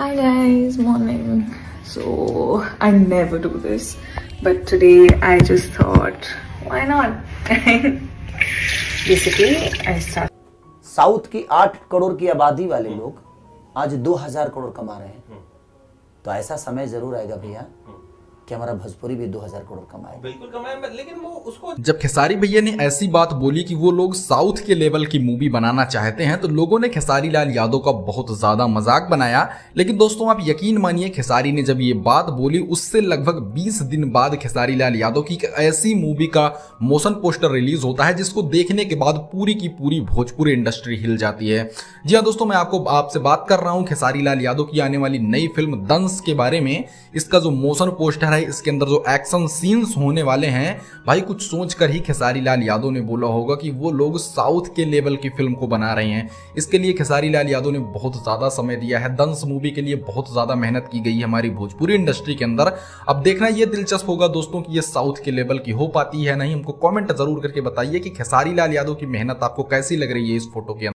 Hi guys, morning. So I never do this, but today I just thought, why not? Basically, I started. South की 8 करोड़ की आबादी वाले लोग आज 2000 करोड़ कमा रहे हैं। तो ऐसा समय जरूर आएगा भैया कि हमारा भोजपुरी भी 2000 करोड़ कमाएगा। बिल्कुल कमाए, लेकिन वो उसको जब खेसारी भैया ने ऐसी बात बोली कि वो लोग साउथ के लेवल की मूवी बनाना चाहते हैं तो लोगों ने खेसारी लाल यादव का बहुत ज्यादा मजाक बनाया। लेकिन दोस्तों आप यकीन मानिए, खेसारी ने जब ये बात बोली उससे लगभग 20 दिन बाद खेसारी लाल यादव की ऐसी मूवी का मोशन पोस्टर रिलीज होता है जिसको देखने के बाद पूरी की पूरी भोजपुरी इंडस्ट्री हिल जाती है। जी हाँ दोस्तों, मैं आपसे बात कर रहा हूँ खेसारी लाल यादव की आने वाली नई फिल्म दंस के बारे में। इसका जो मोशन पोस्टर है, इसके अंदर जो एक्शन सीन्स होने वाले हैं, भाई कुछ सोचकर ही खेसारी लाल यादव ने बोला होगा कि वो लोग साउथ के लेवल की फिल्म को बना रहे हैं। इसके लिए खेसारी लाल यादव ने बहुत ज्यादा समय दिया है। दंस मूवी के लिए बहुत ज्यादा मेहनत की गई है हमारी भोजपुरी इंडस्ट्री के अंदर। अब देखना ये दिलचस्प होगा दोस्तों कि ये साउथ के लेवल की हो पाती है नहीं। हमको कमेंट जरूर करके बताइए कि खेसारी लाल यादव की मेहनत आपको कैसी लग रही है इस फोटो के अंदर।